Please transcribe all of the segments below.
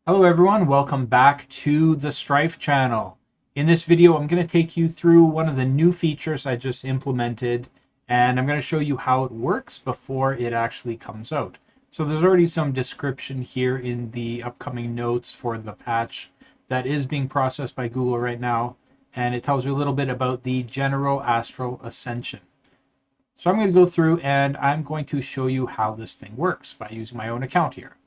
Hello everyone, welcome back to the Strife channel. In this video, I'm going to take you through one of the new features I just implemented, and I'm going to show you how it works before it actually comes out. So there's already some description here in the upcoming notes for the patch that is being processed by Google right now, and it tells you a little bit about the general Astral Ascension. So I'm going to go through and I'm going to show you how this thing works by using my own account here.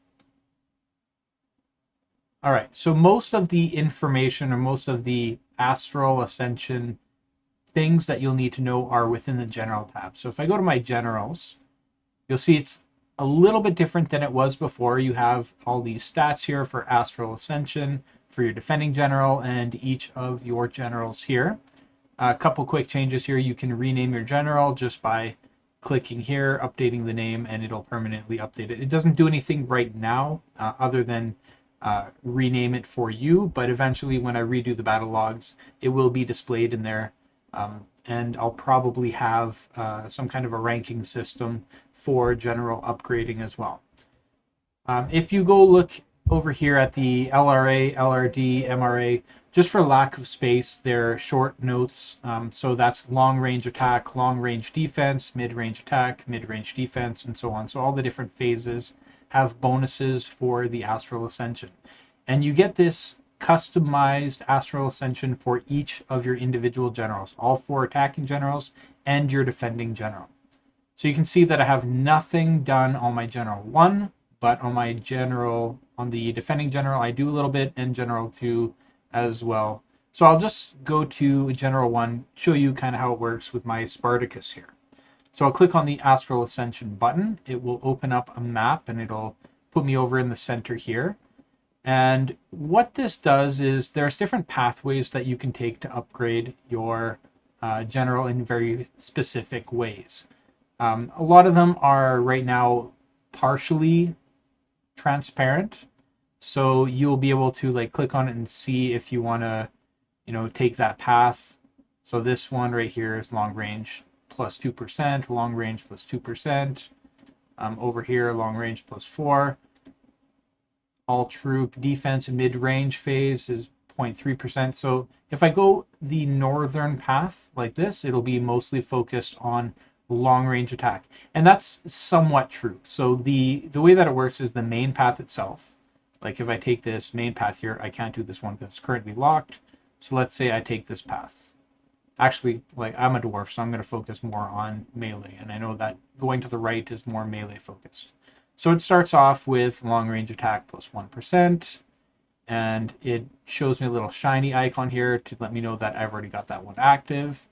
All right, so most of the information or most of the Astral Ascension things that you'll need to know are within the General tab. So if I go to my Generals, you'll see it's a little bit different than it was before. You have all these stats here for Astral Ascension, for your Defending General, and each of your Generals here. A couple quick changes here. You can rename your General just by clicking here, updating the name, and it'll permanently update it. It doesn't do anything right now other than rename it for you, but eventually when I redo the battle logs, it will be displayed in there. And I'll probably have some kind of a ranking system for general upgrading as well. If you go look over here at the LRA, LRD, MRA, just for lack of space, they're short notes. So that's long range attack, long range defense, mid range attack, mid range defense, and so on. So all the different phases have bonuses for the Astral Ascension. And you get this customized Astral Ascension for each of your individual generals, all 4 attacking generals and your defending general. So you can see that I have nothing done on my General 1, but on my general, on the defending general, I do a little bit, and General 2 as well. So I'll just go to General 1, show you kind of how it works with my Spartacus here. So I'll click on the Astral Ascension button. It will open up a map and it'll put me over in the center here. And what this does is there's different pathways that you can take to upgrade your general in very specific ways. A lot of them are right now partially transparent, so you'll be able to like click on it and see if you want to, take that path. So this one right here is long range plus 2%, long range plus 2%. Over here, long range plus 4. All troop defense mid-range phase is 0.3%. So if I go the northern path like this, it'll be mostly focused on long range attack. And that's somewhat true. So the way that it works is the main path itself. Like if I take this main path here, I can't do this one that's currently locked. So let's say I take this path. Actually, like I'm a dwarf, so I'm going to focus more on melee. And I know that going to the right is more melee focused. So it starts off with long range attack plus 1%. And it shows me a little shiny icon here to let me know that I've already got that one active.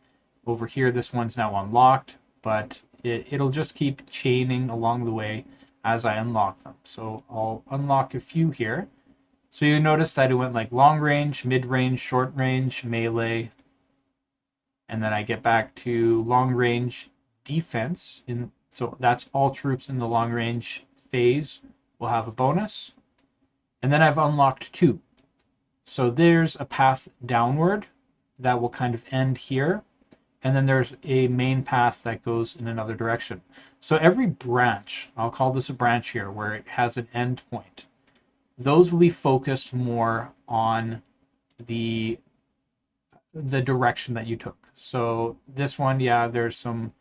Over here, this one's now unlocked, but it'll just keep chaining along the way as I unlock them. So I'll unlock a few here. So you notice that it went like long range, mid range, short range, melee, and then I get back to long range defense. So that's all troops in the long range phase will have a bonus. And then I've unlocked 2. So there's a path downward that will kind of end here. And then there's a main path that goes in another direction. So every branch, I'll call this a branch here, where it has an end point, those will be focused more on the direction that you took. So this one, yeah, there's some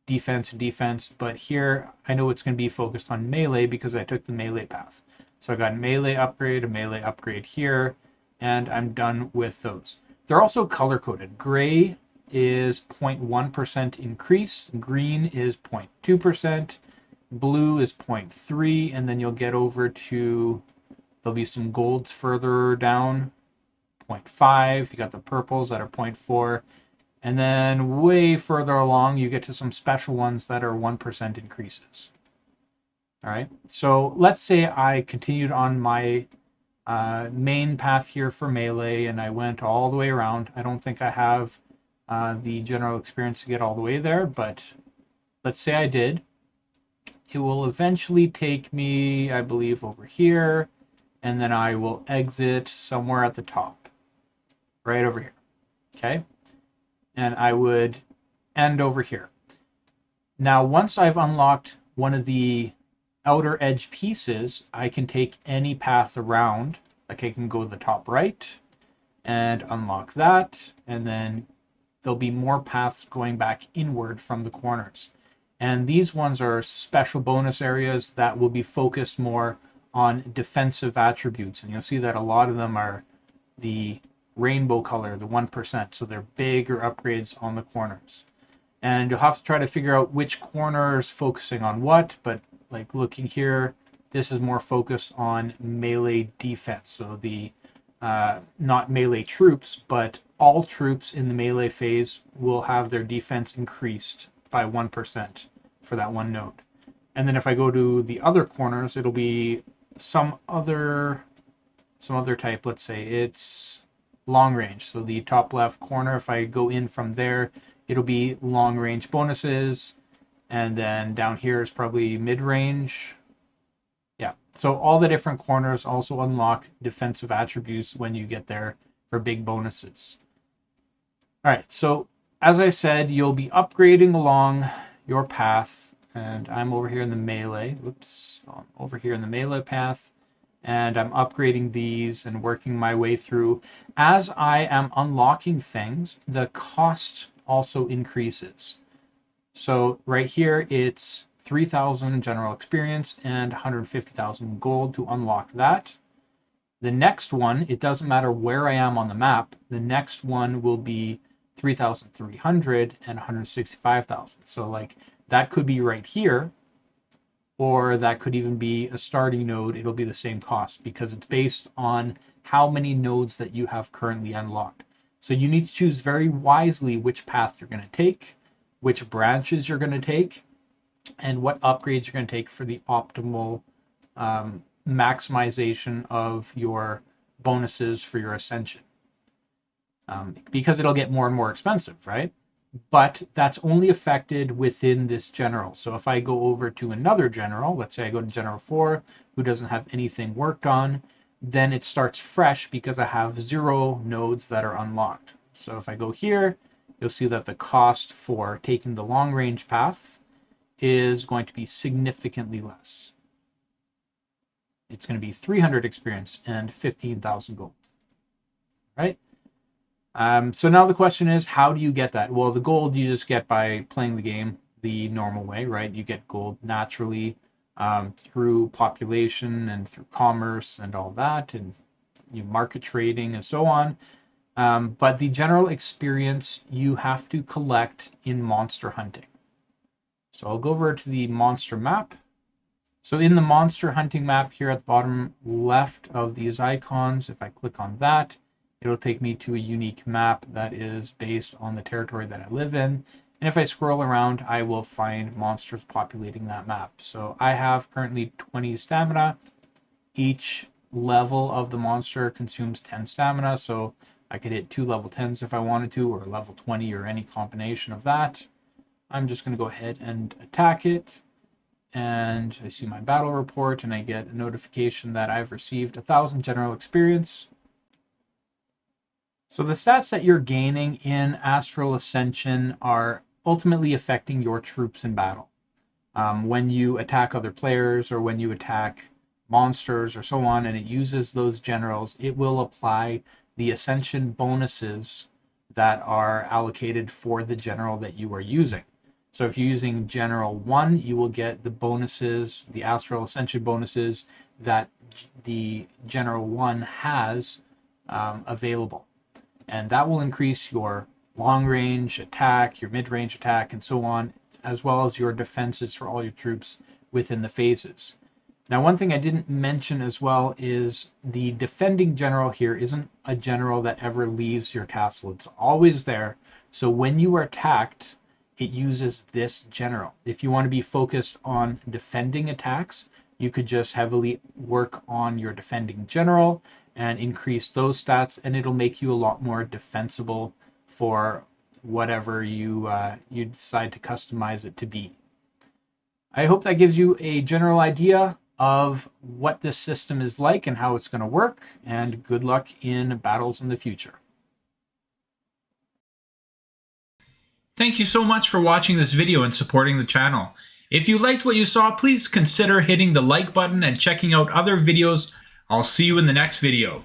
defense, but here I know it's going to be focused on melee because I took the melee path. So I got a melee upgrade here, and I'm done with those. They're also color coded. Gray is 0.1% increase, green is 0.2%, blue is 0.3%, and then you'll get over to, there'll be some golds further down, 0.5%, you got the purples that are 0.4%, and then way further along you get to some special ones that are 1% increases. All right, so let's say I continued on my main path here for melee and I went all the way around. I don't think I have the general experience to get all the way there, but let's say I did. It will eventually take me, I believe, over here, and then I will exit somewhere at the top, right over here, okay? And I would end over here. Now, once I've unlocked one of the outer edge pieces, I can take any path around, Like I can go to the top right and unlock that, and then there'll be more paths going back inward from the corners. And these ones are special bonus areas that will be focused more on defensive attributes. And you'll see that a lot of them are the rainbow color, the 1%. So they're bigger upgrades on the corners. And you'll have to try to figure out which corner is focusing on what. But like looking here, this is more focused on melee defense. So the not melee troops, but all troops in the melee phase will have their defense increased by 1% for that one node. And then if I go to the other corners, it'll be some other type. Let's say it's long range. So the top left corner, if I go in from there, it'll be long range bonuses. And then down here is probably mid range. Yeah, so all the different corners also unlock defensive attributes when you get there for big bonuses. All right, so as I said, you'll be upgrading along your path, and I'm over here in the melee. Whoops, I'm over here in the melee path, and I'm upgrading these and working my way through. As I am unlocking things, the cost also increases. So right here, it's 3,000 general experience and 150,000 gold to unlock that. The next one, it doesn't matter where I am on the map, the next one will be 3,300 and 165,000. So like that could be right here, or that could even be a starting node. It'll be the same cost because it's based on how many nodes that you have currently unlocked. So you need to choose very wisely which path you're going to take, which branches you're going to take, and what upgrades you're going to take for the optimal maximization of your bonuses for your ascension. Because it'll get more and more expensive, right? But that's only affected within this general. So if I go over to another general, let's say I go to General 4, who doesn't have anything worked on, then it starts fresh because I have 0 nodes that are unlocked. So if I go here, you'll see that the cost for taking the long range path is going to be significantly less. It's going to be 300 experience and 15,000 gold, right? So now the question is, how do you get that? Well, the gold you just get by playing the game the normal way, right? You get gold naturally through population and through commerce and all that, and market trading and so on. But the general experience you have to collect in monster hunting. So I'll go over to the monster map. So in the monster hunting map here at the bottom left of these icons, if I click on that, it'll take me to a unique map that is based on the territory that I live in. And if I scroll around, I will find monsters populating that map. So I have currently 20 stamina. Each level of the monster consumes 10 stamina. So I could hit 2 level 10s if I wanted to, or level 20, or any combination of that. I'm just going to go ahead and attack it. And I see my battle report, and I get a notification that I've received 1,000 general experience. So the stats that you're gaining in Astral Ascension are ultimately affecting your troops in battle. When you attack other players, or when you attack monsters or so on, and it uses those generals, it will apply the Ascension bonuses that are allocated for the general that you are using. So if you're using General 1, you will get the bonuses, the Astral Ascension bonuses that the General 1 has available. And that will increase your long range attack, your mid range attack, and so on, as well as your defenses for all your troops within the phases. Now, one thing I didn't mention as well is the defending general here isn't a general that ever leaves your castle. It's always there. So when you are attacked, it uses this general. If you want to be focused on defending attacks, you could just heavily work on your defending general and increase those stats, and it'll make you a lot more defensible for whatever you decide to customize it to be. I hope that gives you a general idea of what this system is like and how it's going to work, and good luck in battles in the future. Thank you so much for watching this video and supporting the channel. If you liked what you saw, please consider hitting the like button and checking out other videos I'll see you in the next video.